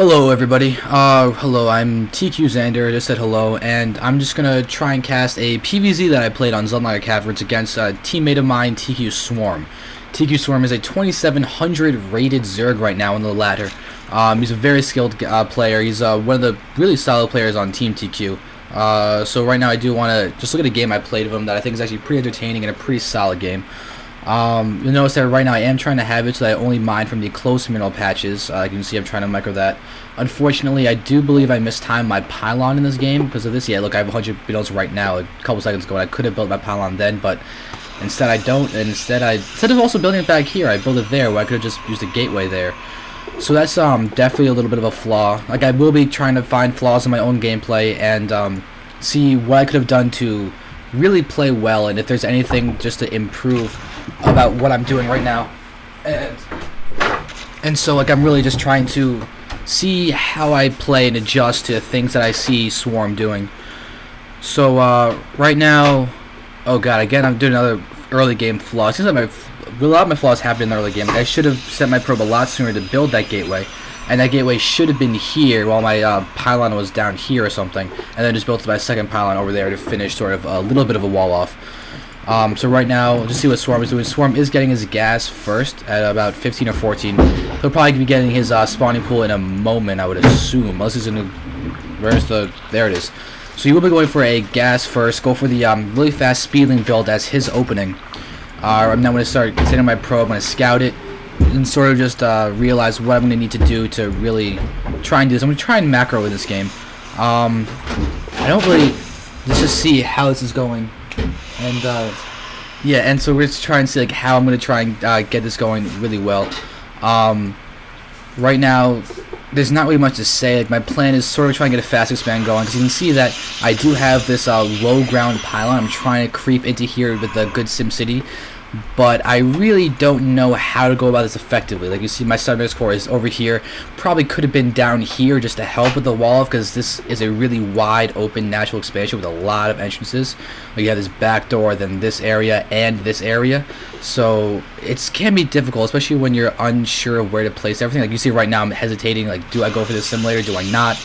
Hello everybody, hello, I'm tQzander, I just said hello, and I'm just gonna try and cast a PvZ that I played on Xel'Naga Caverns against a teammate of mine, tQSwarM. tQSwarM is a 2700 rated Zerg right now in the ladder. He's a very skilled player. He's one of the really solid players on Team TQ. So right now I do want to just look at a game I played of him that I think is actually pretty entertaining and a pretty solid game. You'll notice that right now I am trying to have it so that I only mine from the close mineral patches. You can see I'm trying to micro that. Unfortunately, I do believe I mistimed my pylon in this game because of this. Yeah, look, I have 100 minerals right now a couple seconds ago, and I could have built my pylon then, but instead I don't, and instead of also building it back here, I build it there where I could have just used a gateway there. So that's definitely a little bit of a flaw. Like, I will be trying to find flaws in my own gameplay and see what I could have done to really play well, and if there's anything just to improve about what I'm doing right now. And so, like, I'm really just trying to see how I play and adjust to things that I see Swarm doing. So right now, oh god, again I'm doing another early game flaw. It seems like a lot of my flaws happen in the early game. I should have set my probe a lot sooner to build that gateway, and that gateway should have been here while my pylon was down here or something, and then just built my second pylon over there to finish sort of a little bit of a wall off. So right now, just see what Swarm is doing. Swarm is getting his gas first at about 15 or 14. He'll probably be getting his spawning pool in a moment, I would assume. Unless he's in the... Where's the... There it is. So he will be going for a gas first. Go for the really fast speedling build as his opening. I'm now going to start setting my probe. I'm going to scout it and sort of just realize what I'm going to need to do to really try and do this. I'm going to try and macro in this game. I don't really... Let's just see how this is going. And yeah, and so we're just trying to see like how I'm gonna try and get this going really well. Right now, there's not really much to say. Like, my plan is sort of trying to get a fast expand going, because you can see that I do have this low ground pylon. I'm trying to creep into here with a good SimCity, but I really don't know how to go about this effectively. Like, you see my subject core is over here. Probably could have been down here just to help with the wall, because this is a really wide open natural expansion with a lot of entrances. Like, you have this back door, then this area, and this area. So it can be difficult, especially when you're unsure of where to place everything. Like, you see right now I'm hesitating, like, do I go for this simulator, do I not?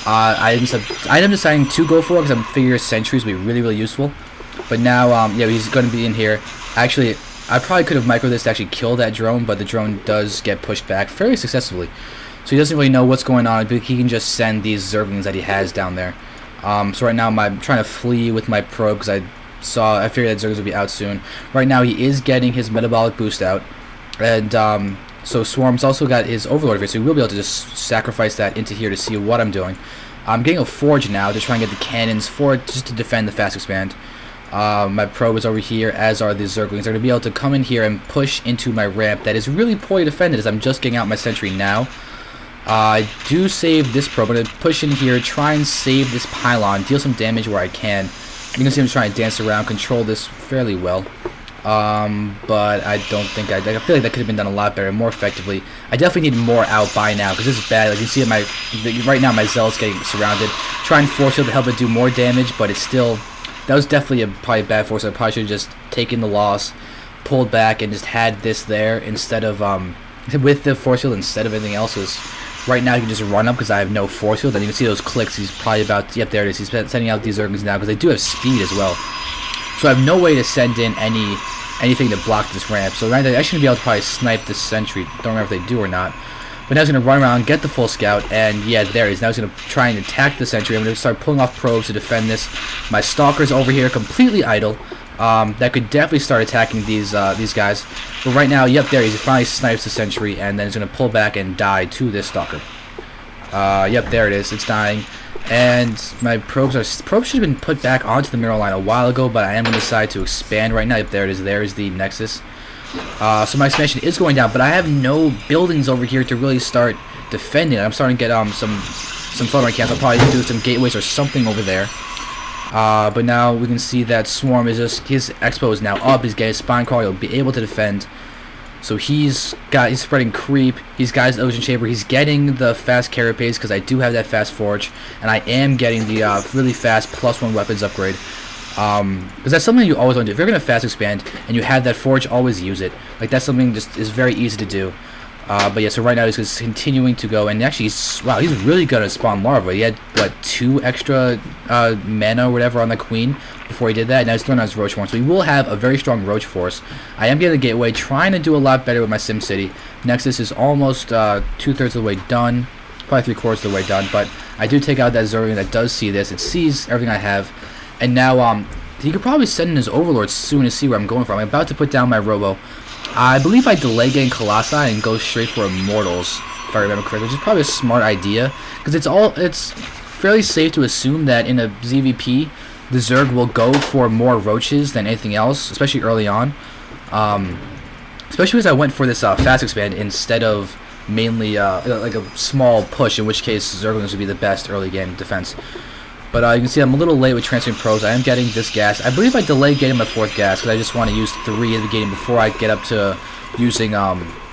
I am deciding to go for it because I'm figuring sentries will be really, really useful. But now, yeah, he's going to be in here. Actually, I probably could have micro this to actually kill that drone, but the drone does get pushed back fairly successfully. So he doesn't really know what's going on, but he can just send these Zerglings that he has down there. So right now I'm trying to flee with my probe because I figured that Zerglings would be out soon. Right now he is getting his metabolic boost out, and so Swarm's also got his Overlord here, so he will be able to just sacrifice that into here to see what I'm doing. I'm getting a Forge now to try and get the cannons for it, just to defend the fast expand. My probe is over here, as are the Zerglings. They're going to be able to come in here and push into my ramp that is really poorly defended as I'm just getting out my sentry now. I do save this probe. I'm going to push in here, try and save this pylon, deal some damage where I can. You can see I'm trying to dance around, control this fairly well. But I don't think I feel like that could have been done a lot better, more effectively. I definitely need more out by now, because this is bad. Like, you can see right now my Zell is getting surrounded. Try and force field to help it do more damage, but it's still... That was definitely probably bad force. I probably should have just taken the loss, pulled back, and just had this there instead of with the force field instead of anything else. Right now you can just run up because I have no force field, and you can see those clicks. He's probably about, yep, there it is. He's sending out these Zerglings now because they do have speed as well. So I have no way to send in anything to block this ramp. So right now I shouldn't be able to probably snipe this sentry. Don't remember if they do or not. But now he's going to run around, get the full scout, and yeah, there he is. Now he's going to try and attack the sentry. I'm going to start pulling off probes to defend this. My stalker's over here, completely idle. That could definitely start attacking these guys. But right now, yep, there he is. He finally snipes the sentry, and then he's going to pull back and die to this stalker. Yep, there it is. It's dying. And my probes should have been put back onto the mineral line a while ago, but I am going to decide to expand right now. Yep, there it is. There is the Nexus. So my expansion is going down, but I have no buildings over here to really start defending. I'm starting to get some floating camps. I'll probably do some gateways or something over there. But now we can see that Swarm is just, his expo is now up. He's getting his spine crawl. He'll be able to defend. So he's spreading creep. He's got his Ocean Chamber. He's getting the fast carapace because I do have that fast forge, and I am getting the really fast +1 weapons upgrade. Because that's something you always want to do. If you're going to fast expand and you have that forge, always use it. Like, that's something just is very easy to do. But yeah, so right now he's just continuing to go, and actually, wow, he's really good at spawn larva. He had, what, 2 extra mana or whatever on the queen before he did that. Now he's throwing out his roach form, so he will have a very strong roach force. I am getting the gateway, trying to do a lot better with my SimCity. Nexus is almost 2/3 of the way done, probably 3/4 of the way done, but I do take out that Zerg that does see this. It sees everything I have, and now he could probably send in his overlords soon to see where I'm going from. I'm about to put down my robo. I believe I delay getting Colossi and go straight for Immortals, if I remember correctly, which is probably a smart idea, because it's fairly safe to assume that in a ZVP, the Zerg will go for more roaches than anything else, especially early on. Especially as I went for this fast expand instead of mainly like a small push, in which case Zerglings would be the best early game defense. But you can see I'm a little late with transferring pros. I am getting this gas. I believe I delayed getting my 4th gas because I just want to use 3 at the beginning before I get up to using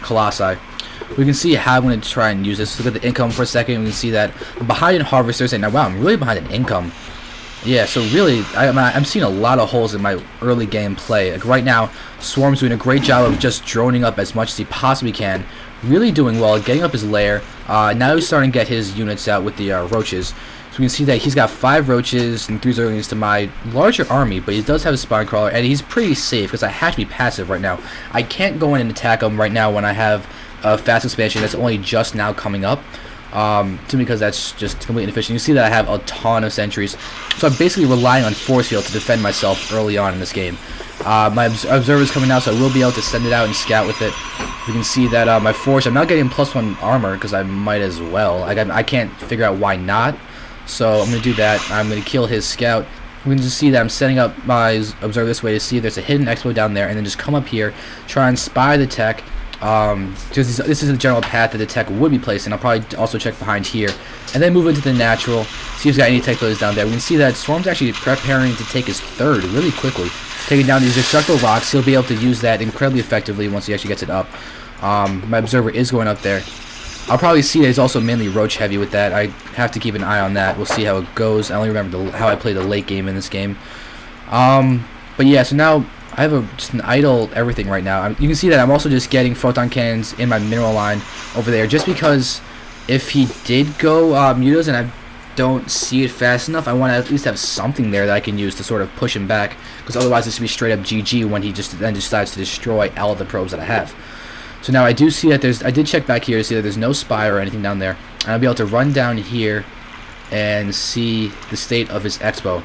Colossi. We can see how I'm going to try and use this. Look at the income for a second. We can see that I'm behind in Harvesters. And now, wow, I'm really behind in income. Yeah, so really, I'm seeing a lot of holes in my early game play. Like right now, Swarm's doing a great job of just droning up as much as he possibly can. Really doing well, getting up his lair. Now he's starting to get his units out with the roaches. So we can see that he's got 5 roaches and 3 Zerglings to my larger army, but he does have a Spine Crawler, and he's pretty safe because I have to be passive right now. I can't go in and attack him right now when I have a fast expansion that's only just now coming up, because that's just completely inefficient. You see that I have a ton of sentries, so I'm basically relying on force field to defend myself early on in this game. My observer's coming out, so I will be able to send it out and scout with it. We can see that my force, I'm not getting +1 armor because I might as well. I can't figure out why not. So I'm going to do that. I'm going to kill his scout. We can just see that I'm setting up my observer this way to see if there's a hidden expo down there, and then just come up here, try and spy the tech. This is the general path that the tech would be placed in. I'll probably also check behind here, and then move into the natural, see if he's got any tech buildings down there. We can see that Swarm's actually preparing to take his 3rd really quickly. Taking down these destructible rocks, he'll be able to use that incredibly effectively once he actually gets it up. My observer is going up there. I'll probably see that he's also mainly roach heavy with that. I have to keep an eye on that. We'll see how it goes. I only remember how I played the late game in this game. But yeah, so now I have just an idle everything right now. You can see that I'm also just getting photon cannons in my mineral line over there, just because if he did go mutas and I don't see it fast enough, I want to at least have something there that I can use to sort of push him back, because otherwise this would be straight up GG when he then decides to destroy all of the probes that I have. So now I do see that I did check back here to see that there's no spy or anything down there. And I'll be able to run down here and see the state of his expo.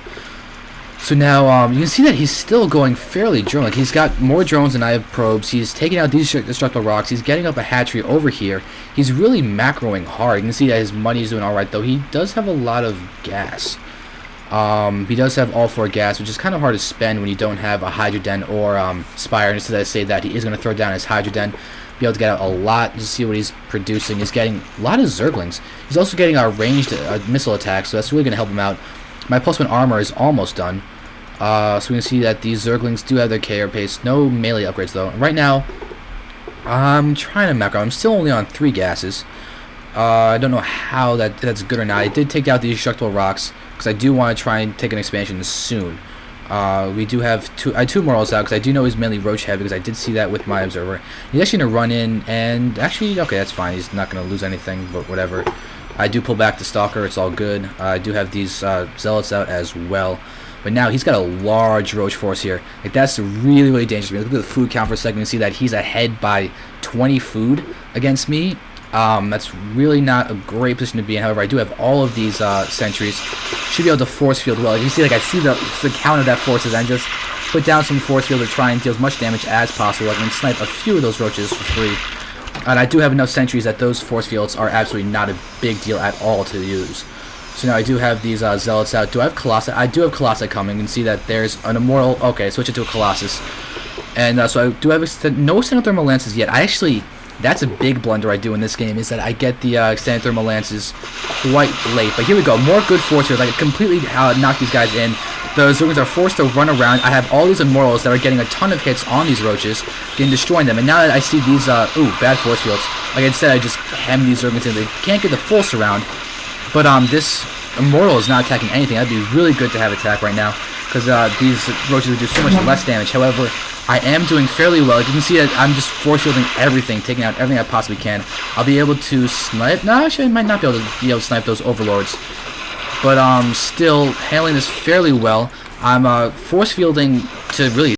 So now you can see that he's still going fairly drone. Like he's got more drones than I have probes. He's taking out these destructible rocks. He's getting up a hatchery over here. He's really macroing hard. You can see that his money is doing alright, though. He does have a lot of gas. He does have all 4 gas, which is kind of hard to spend when you don't have a Hydra Den or Spire. And just as I say that, he is going to throw down his Hydra Den. Be able to get out a lot to see what he's producing. He's getting a lot of Zerglings. He's also getting our ranged missile attacks, so that's really going to help him out. My +1 armor is almost done. So we can see that these Zerglings do have their KR pace. No melee upgrades, though. Right now, I'm trying to macro. I'm still only on 3 gases. I don't know how that's good or not. I did take out these destructible rocks, because I do want to try and take an expansion soon. We do have I have 2 morals out, because I do know he's mainly roach heavy, because I did see that with my observer. He's actually going to run in, and actually, okay, that's fine. He's not going to lose anything, but whatever. I do pull back the Stalker. It's all good. I do have these Zealots out as well. But now he's got a large roach force here. Like that's really, really dangerous. Look at the food count for a second and see that he's ahead by 20 food against me. That's really not a great position to be in. However, I do have all of these sentries. Should be able to force field well. You can see, like I see the count of that forces, and just put down some force field to try and deal as much damage as possible. I can snipe a few of those roaches for free. And I do have enough sentries that those force fields are absolutely not a big deal at all to use. So now I do have these Zealots out. Do I have Colossi? I do have Colossi coming. You can see that there's an Immortal. Okay, switch it to a Colossus. And so I do have no Extended Thermal Lances yet. That's a big blunder I do in this game, is that I get the Extended Thermal Lances quite late. But here we go. More good force here. I can completely knock these guys in. The Zerglings are forced to run around. I have all these Immortals that are getting a ton of hits on these roaches, destroying them. And now that I see these, bad force fields, like I said, I just hem these Zerglings in. They can't get the full surround. But this Immortal is not attacking anything. That'd be really good to have attack right now, because these roaches would do so much less damage. However, I am doing fairly well. You can see that I'm just force shielding everything, taking out everything I possibly can. I'll be able to snipe. No, actually, I might not be able to snipe those overlords. But still handling this fairly well. I'm force fielding to really